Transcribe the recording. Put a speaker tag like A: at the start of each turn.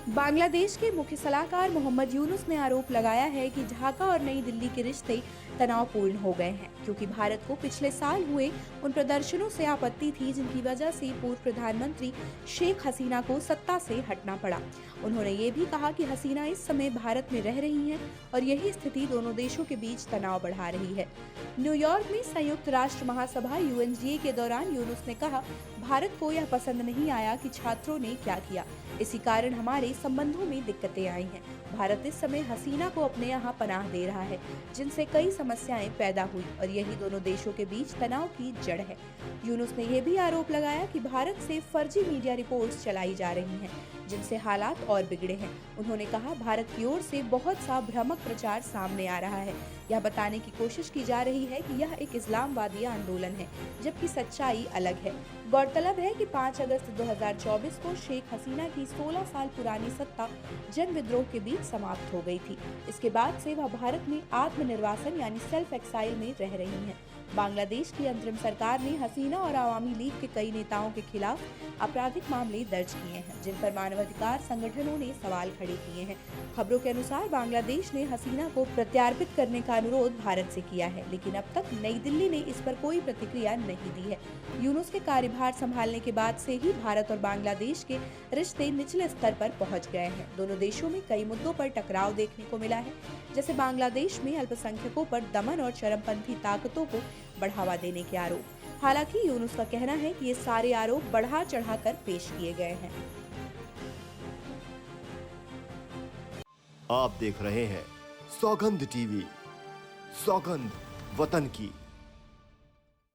A: बांग्लादेश के मुख्य सलाहकार मोहम्मद यूनुस ने आरोप लगाया है कि ढाका और नई दिल्ली के रिश्ते तनावपूर्ण हो गए हैं, क्योंकि भारत को पिछले साल हुए उन प्रदर्शनों से आपत्ति थी जिनकी वजह से पूर्व प्रधानमंत्री शेख हसीना को सत्ता से हटना पड़ा। उन्होंने ये भी कहा कि हसीना इस समय भारत में रह रही हैं और यही स्थिति दोनों देशों के बीच तनाव बढ़ा रही है। न्यूयॉर्क में संयुक्त राष्ट्र महासभा UNGA के दौरान यूनुस ने कहा, भारत को यह पसंद नहीं आया कि छात्रों ने क्या किया, इसी कारण हमारे संबंधों में दिक्कतें आई हैं। भारत इस समय हसीना को अपने यहाँ पनाह दे रहा है, जिनसे कई समस्याएं पैदा हुई और यही दोनों देशों के बीच तनाव की जड़ है। यूनुस ने यह भी आरोप लगाया कि भारत से फर्जी मीडिया रिपोर्ट्स चलाई जा रही हैं, जिनसे हालात और बिगड़े हैं। उन्होंने कहा, भारत की ओर से बहुत सा भ्रामक प्रचार सामने आ रहा है। यह बताने की कोशिश की जा रही है कि यह एक इस्लामवादी आंदोलन है, जबकि सच्चाई अलग है। गौरतलब है कि 5 अगस्त 2024 को शेख हसीना की 16 साल पुरानी सत्ता जन विद्रोह के बीच समाप्त हो गई थी। इसके बाद से वह भारत में आत्मनिर्वासन यानी सेल्फ एक्साइल में रह रही हैं। बांग्लादेश की अंतरिम सरकार ने हसीना और आवामी लीग के कई नेताओं के खिलाफ आपराधिक मामले दर्ज किए हैं, जिन पर मानवाधिकार संगठनों ने सवाल खड़े किए हैं। खबरों के अनुसार बांग्लादेश ने हसीना को प्रत्यार्पित करने का अनुरोध भारत से किया है, लेकिन अब तक नई दिल्ली ने इस पर कोई प्रतिक्रिया नहीं दी है। यूनुस के कार्यभार संभालने के बाद से ही भारत और बांग्लादेश के रिश्ते निचले स्तर पर पहुंच गए हैं। दोनों देशों में कई मुद्दों पर टकराव देखने को मिला है, जैसे बांग्लादेश में अल्पसंख्यकों पर दमन और चरमपंथी ताकतों को बढ़ावा देने के आरोप। हालांकि यूनुस का कहना है कि ये सारे आरोप बढ़ा चढ़ाकर पेश किए गए हैं।
B: आप देख रहे हैं सौगंध टीवी, सौगंध वतन की।